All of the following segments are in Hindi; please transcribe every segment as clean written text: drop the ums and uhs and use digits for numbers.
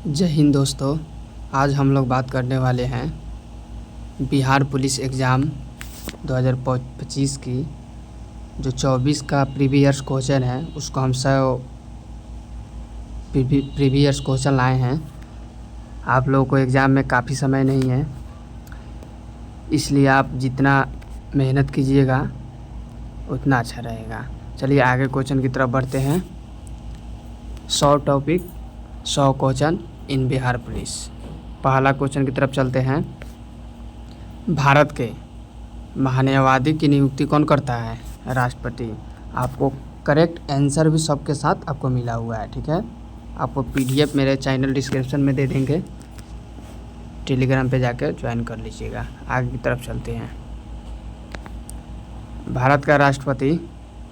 जय हिंद दोस्तों। आज हम लोग बात करने वाले हैं बिहार पुलिस एग्ज़ाम 2025 की जो 24 का प्रीवियस क्वेश्चन है उसको हम सब प्रीवियस क्वेश्चन लाए हैं। आप लोगों को एग्ज़ाम में काफ़ी समय नहीं है, इसलिए आप जितना मेहनत कीजिएगा उतना अच्छा रहेगा। चलिए आगे क्वेश्चन की तरफ बढ़ते हैं। 100 topic 100 question in Bihar police. पहला क्वेश्चन की तरफ चलते हैं। भारत के महान्यायवादी की नियुक्ति कौन करता है? राष्ट्रपति। आपको करेक्ट आंसर भी सबके साथ आपको मिला हुआ है, ठीक है। आपको पीडीएफ मेरे चैनल डिस्क्रिप्शन में दे देंगे, टेलीग्राम पे जाकर ज्वाइन कर लीजिएगा। आगे की तरफ चलते हैं। भारत का राष्ट्रपति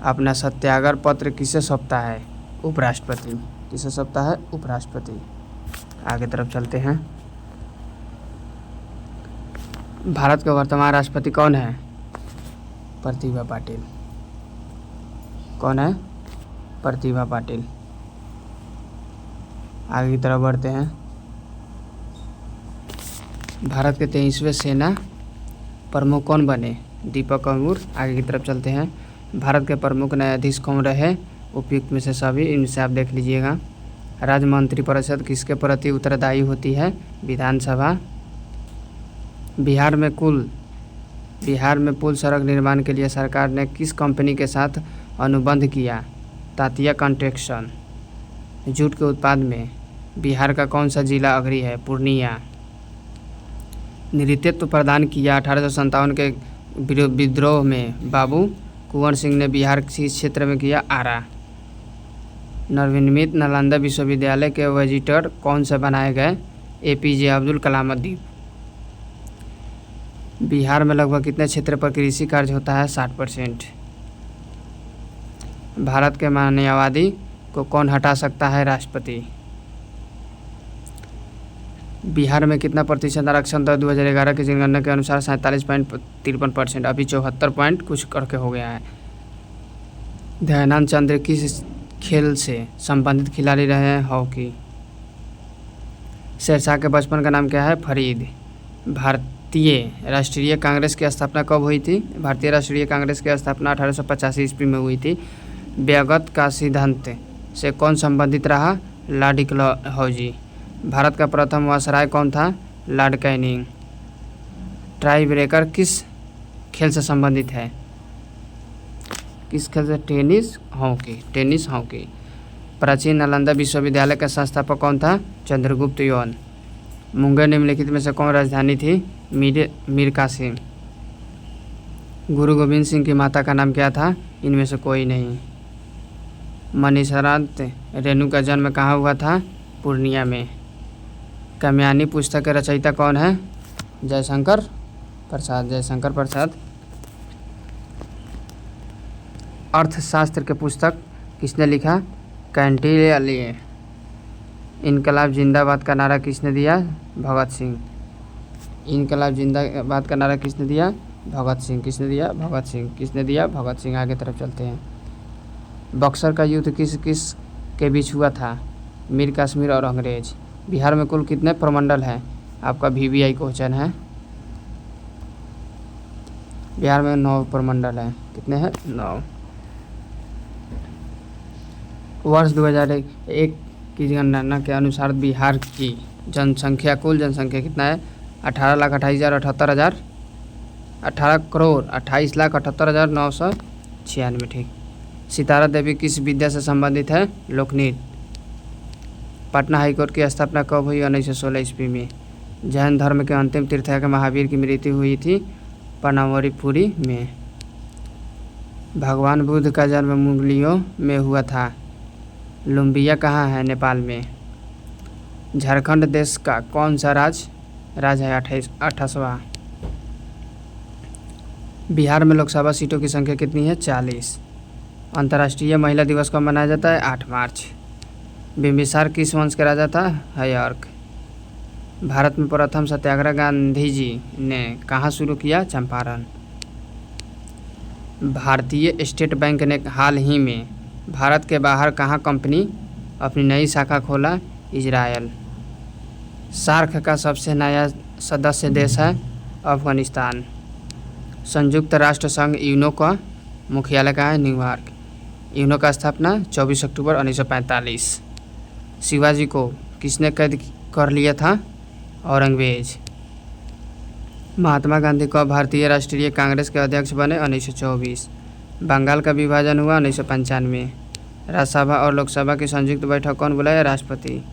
अपना सत्याग्रह पत्र किसे सौंपता है? उपराष्ट्रपति। किसे सौंपता है? उपराष्ट्रपति। आगे तरफ चलते हैं। भारत के वर्तमान राष्ट्रपति कौन है? प्रतिभा पाटिल। कौन है? प्रतिभा पाटिल। आगे की तरफ बढ़ते हैं। भारत के 23वें सेना प्रमुख कौन बने? दीपक कपूर। आगे की तरफ चलते हैं। भारत के प्रमुख न्यायाधीश कौन रहे? उपयुक्त में से सभी, इनसे आप देख लीजिएगा। राज्य मंत्रिपरिषद किसके प्रति उत्तरदायी होती है? विधानसभा। बिहार में पुल सड़क निर्माण के लिए सरकार ने किस कंपनी के साथ अनुबंध किया? तातिया कंस्ट्रक्शन। जूट के उत्पाद में बिहार का कौन सा जिला अग्रणी है? पूर्णिया। नेतृत्व प्रदान किया 1857 के विद्रोह में बाबू कुंवर सिंह ने बिहार किस क्षेत्र में किया? आरा। नवनिर्मित नालंदा विश्वविद्यालय के विजिटर कौन से बनाए गए? एपीजे अब्दुल कलाम द्वीप। बिहार में लगभग कितने क्षेत्र पर कृषि कार्य होता है? 60%। भारत के महान्यायवादी को कौन हटा सकता है? राष्ट्रपति। बिहार में कितना प्रतिशत आरक्षण था 2011 की जनगणना के अनुसार? 47.53%। अभी 74 पॉइंट कुछ करके हो गया है। ध्यानचंद चंद्र किस खेल से संबंधित खिलाड़ी रहे हैं? हॉकी। शेरशाह के बचपन का नाम क्या है? फरीद। भारतीय राष्ट्रीय कांग्रेस की स्थापना कब हुई थी? भारतीय राष्ट्रीय कांग्रेस की स्थापना 1885 ईस्वी में हुई थी। व्यगत का सिद्धांत से कौन संबंधित रहा? लॉर्ड डलहौजी। भारत का प्रथम वायसराय कौन था? Lord Canning. टाई ब्रेकर किस खेल से संबंधित है? किस खेल से? Tennis hockey. प्राचीन नालंदा विश्वविद्यालय का संस्थापक कौन था? चंद्रगुप्त यौन। मुंगेर निम्नलिखित में से कौन राजधानी थी? मीर कासिम। गुरु गोविंद सिंह की माता का नाम क्या था? इनमें से कोई नहीं। मनीषारात रेणु का जन्म कहाँ हुआ था? पूर्णिया में। कामयानी पुस्तक के रचयिता कौन है? जयशंकर प्रसाद। अर्थशास्त्र के पुस्तक किसने लिखा? कैंटिलियर। इनकलाब जिंदाबाद का नारा किसने दिया? भगत सिंह। इनकलाब जिंदाबाद का नारा किसने दिया? भगत सिंह। किसने दिया? भगत सिंह। आगे तरफ चलते हैं। बक्सर का युद्ध किस किस के बीच हुआ था? मीर कश्मीर और अंग्रेज। बिहार में कुल कितने प्रमंडल हैं? आपका वीवीआई क्वेश्चन है। बिहार में 9 प्रमंडल हैं। कितने हैं? 9। वर्ष 2001 की जनगणना के अनुसार बिहार की कुल जनसंख्या कितना है? 18,28,078 18,28,78,996। ठीक। सितारा देवी किस विद्या से संबंधित है? लोकनृत्य। पटना हाईकोर्ट की स्थापना कब हुई? 1916 ईस्वी में। जैन धर्म के अंतिम तीर्थयात्री महावीर की मृत्यु हुई थी पनावरीपुरी में। भगवान बुद्ध का जन्म मुगलियों में हुआ था। लुम्बिया कहाँ है? नेपाल में। झारखंड देश का कौन सा राज्य है? 28वां। बिहार में लोकसभा सीटों की संख्या कितनी है? 40। अंतर्राष्ट्रीय महिला दिवस कब मनाया जाता है? 8 मार्च। बिम्बिसार किस वंश के राजा था? हर्यक। भारत में प्रथम सत्याग्रह गांधी जी ने कहाँ शुरू किया? चंपारण। भारतीय स्टेट बैंक ने हाल ही में भारत के बाहर कहाँ कंपनी अपनी नई शाखा खोला? इजरायल। सार्क का सबसे नया सदस्य देश है अफगानिस्तान। संयुक्त राष्ट्र संघ यूनो का मुख्यालय कहाँ है? न्यूयॉर्क। यूनो का स्थापना 24 अक्टूबर 1945। शिवाजी को किसने कैद कर लिया था? औरंगजेब। महात्मा गांधी कब भारतीय राष्ट्रीय कांग्रेस के अध्यक्ष बने? 1924। बंगाल का विभाजन हुआ 1995। राज्यसभा और लोकसभा की संयुक्त बैठक कौन बुलाया? राष्ट्रपति।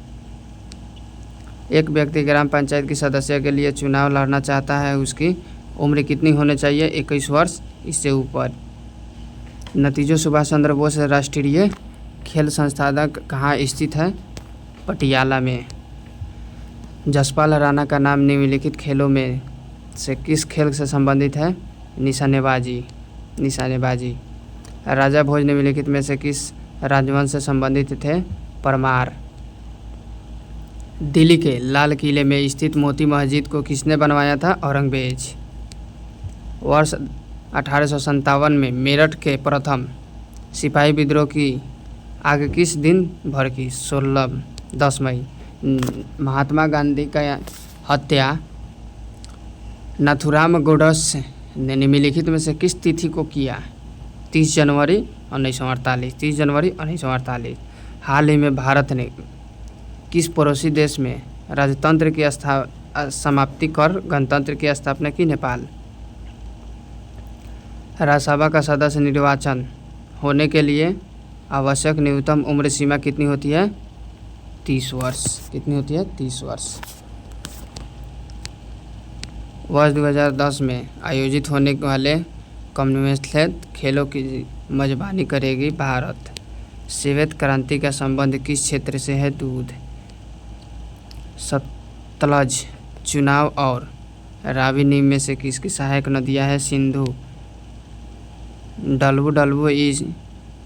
एक व्यक्ति ग्राम पंचायत की सदस्य के लिए चुनाव लड़ना चाहता है, उसकी उम्र कितनी होनी चाहिए? 21 वर्ष, इससे ऊपर। नतीजों सुभाष चंद्र बोस राष्ट्रीय खेल संस्थान कहाँ स्थित है? पटियाला में। जसपाल राणा का नाम निम्नलिखित खेलों में से किस खेल से संबंधित है? निशानेबाजी। राजा भोज निम्नलिखित में से किस राजवंश से संबंधित थे? परमार। दिल्ली के लाल किले में स्थित मोती मस्जिद को किसने बनवाया था? औरंगजेब। वर्ष 1857 में मेरठ के प्रथम सिपाही विद्रोह की आग किस दिन भड़की? 10 मई। महात्मा गांधी का हत्या नाथूराम गोडस ने निम्नलिखित में से किस तिथि को किया? 30 जनवरी 1948। हाल ही में भारत ने किस पड़ोसी देश में राजतंत्र की समाप्ति कर गणतंत्र की स्थापना की? नेपाल। राज्यसभा का सदस्य निर्वाचन होने के लिए आवश्यक न्यूनतम उम्र सीमा कितनी होती है? 30 वर्ष। कितनी होती है? 30 वर्ष। वर्ष 2010 में आयोजित होने वाले कॉमनवेल्थ खेलों की मेजबानी करेगी भारत। श्वेत क्रांति का संबंध किस क्षेत्र से है? दूध। सतलज, चुनाव और रावी नीम में से किसकी सहायक नदियाँ हैं? सिंधु। WWE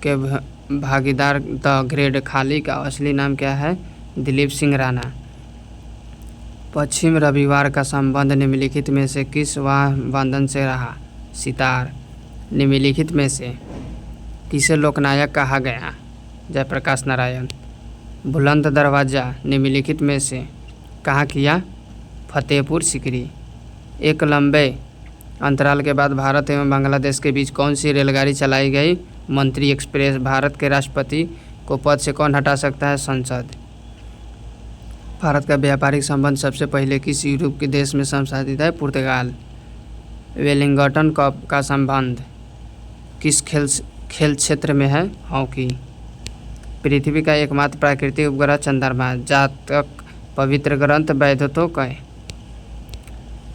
के भागीदार द ग्रेट खाली का असली नाम क्या है? दिलीप सिंह राणा। पश्चिम रविवार का संबंध निम्नलिखित में से किस वाद्य से रहा? सितार। निम्नलिखित में से किसे लोकनायक कहा गया? जयप्रकाश नारायण। बुलंद दरवाज़ा निम्नलिखित में से कहाँ किया? फतेहपुर सीकरी। एक लंबे अंतराल के बाद भारत एवं बांग्लादेश के बीच कौन सी रेलगाड़ी चलाई गई? मंत्री एक्सप्रेस। भारत के राष्ट्रपति को पद से कौन हटा सकता है? संसद। भारत का व्यापारिक संबंध सबसे पहले किस यूरोप के देश में संसाधित है? पुर्तगाल। वेलिंगटन कप का संबंध किस खेल क्षेत्र में है? हॉकी। पृथ्वी का एकमात्र प्राकृतिक उपग्रह चंद्रमा। जातक पवित्र ग्रंथ वैधतो कय।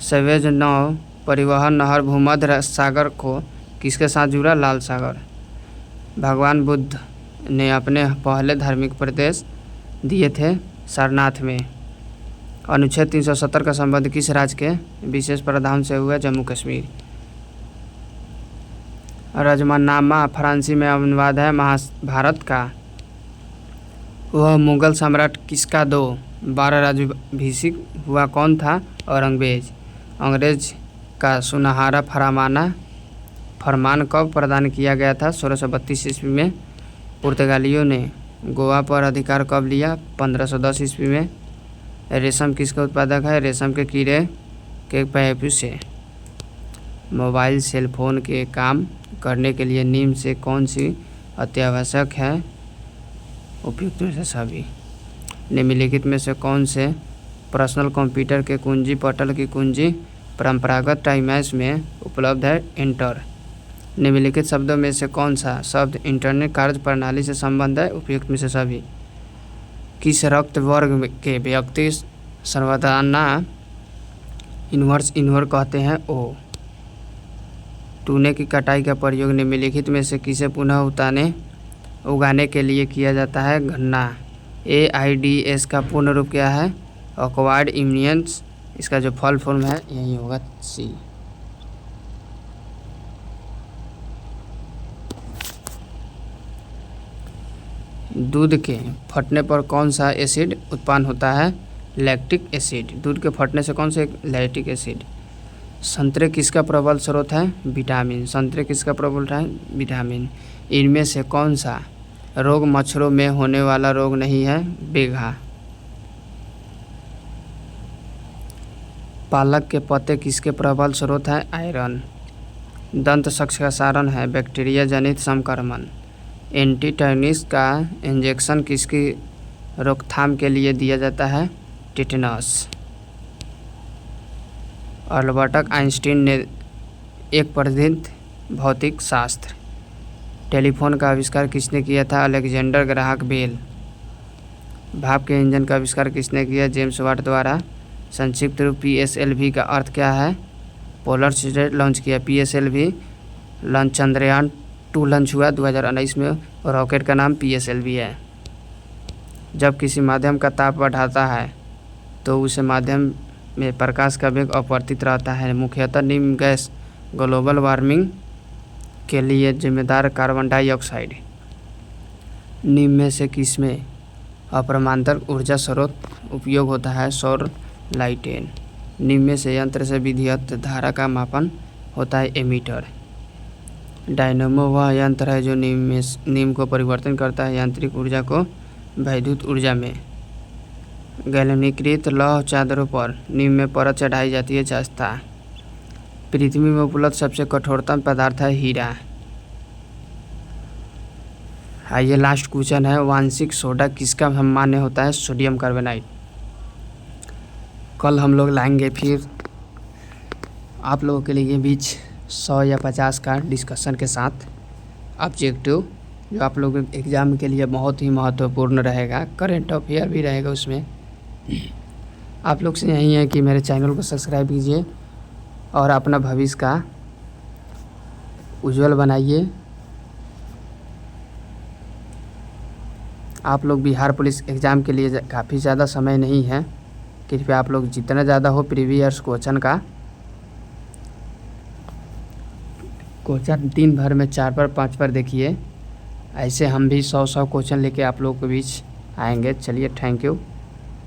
सवेज नौ परिवहन नहर भूमध्य सागर को किसके साथ जुड़ा? लाल सागर। भगवान बुद्ध ने अपने पहले धार्मिक प्रदेश दिए थे सारनाथ में। अनुच्छेद 370 का संबंध किस राज्य के विशेष प्रावधान से हुआ? जम्मू कश्मीर। रजमनामा फ्रांसी में अनुवाद है महाभारत का। वह मुगल सम्राट किसका 12 राज्याभिषेक हुआ कौन था? औरंगजेब। अंग्रेज का सुनहरा फरमान कब प्रदान किया गया था? 1632 ईस्वी में। पुर्तगालियों ने गोवा पर अधिकार कब लिया? 1510 ईस्वी में। रेशम किसका उत्पादक है? रेशम के कीड़े के पैपू से। मोबाइल सेल फोन के काम करने के लिए नीम से कौन सी अत्यावश्यक है? उपयुक्त में से सभी। निम्नलिखित में से कौन से पर्सनल कंप्यूटर के कुंजी पटल की कुंजी परंपरागत टाइमैश में उपलब्ध है? इंटर। निम्नलिखित शब्दों में से कौन सा शब्द इंटरनेट कार्य प्रणाली से संबंध है? उपयुक्त में से सभी। किस रक्त वर्ग के व्यक्ति सर्वधाना इन्वर्स कहते हैं? ओ। टूने की कटाई का प्रयोग निम्नलिखित में से किसे पुनः उगाने के लिए किया जाता है? गन्ना। AIDS का पूर्ण रूप क्या है? एक्वायर्ड इम्यूनियंस। इसका जो फल फॉर्म है यही होगा C। दूध के फटने पर कौन सा एसिड उत्पन्न होता है? Lactic acid. दूध के फटने से कौन से? Lactic acid. संतरे किसका प्रबल स्रोत है? विटामिन। संतरे किसका प्रबल है? विटामिन। इनमें से कौन सा रोग मच्छरों में होने वाला रोग नहीं है? बेघा। पालक के पत्ते किसके प्रबल स्रोत हैं? आयरन। दंत क्षयसारण है बैक्टीरिया जनित संक्रमण। एंटीटेनिस का इंजेक्शन किसकी रोकथाम के लिए दिया जाता है? टिटेनस। अल्बर्ट आइंस्टीन ने एक प्रसिद्ध भौतिक शास्त्र। टेलीफोन का आविष्कार किसने किया था? Alexander Graham Bell. भाप के इंजन का आविष्कार किसने किया? जेम्स वाट द्वारा। संक्षिप्त रूप PSLV का अर्थ क्या है? पोलर सैटेलाइट लॉन्च किया। PSLV लॉन्च चंद्रयान 2 लॉन्च हुआ 2019 में। रॉकेट का नाम PSLV है। जब किसी माध्यम का ताप बढ़ाता है तो उसे माध्यम में प्रकाश का वेग अपरिवर्तित रहता है। मुख्यतः निम्न गैस ग्लोबल वार्मिंग के लिए जिम्मेदार कार्बन डाइऑक्साइड। निम्न में से किसमें अपरमाणुक ऊर्जा स्रोत उपयोग होता है? सौर लाइटें। निम्न में से यंत्र से विद्युत धारा का मापन होता है? एमीटर। डायनेमो वह यंत्र है जो निम्न को परिवर्तन करता है यांत्रिक ऊर्जा को वैद्युत ऊर्जा में। गैल्वेनीकृत लौह चादरों पर निम्न में परत चढ़ाई जाती है? जस्ता। पृथ्वी में उपलब्ध सबसे कठोरतम पदार्थ है? हीरा। आइए लास्ट क्वेश्चन है, वांशिक सोडा किसका सामान्य होता है? Sodium carbonite. कल हम लोग लाएंगे फिर आप लोगों के लिए बीच 100 या 50 का डिस्कशन के साथ ऑब्जेक्टिव, जो आप लोगों के एग्ज़ाम के लिए बहुत ही महत्वपूर्ण रहेगा। करेंट अफेयर भी रहेगा उसमें। आप लोग से यही है कि मेरे चैनल को सब्सक्राइब कीजिए और अपना भविष्य का उज्जवल बनाइए। आप लोग बिहार पुलिस एग्ज़ाम के लिए काफ़ी ज़्यादा समय नहीं है, कृपया आप लोग जितना ज़्यादा हो प्रीवियस क्वेश्चन का क्वेश्चन दिन भर में 4 बार 5 बार देखिए। ऐसे हम भी 100 क्वेश्चन लेके आप लोगों के बीच आएंगे। चलिए, थैंक यू।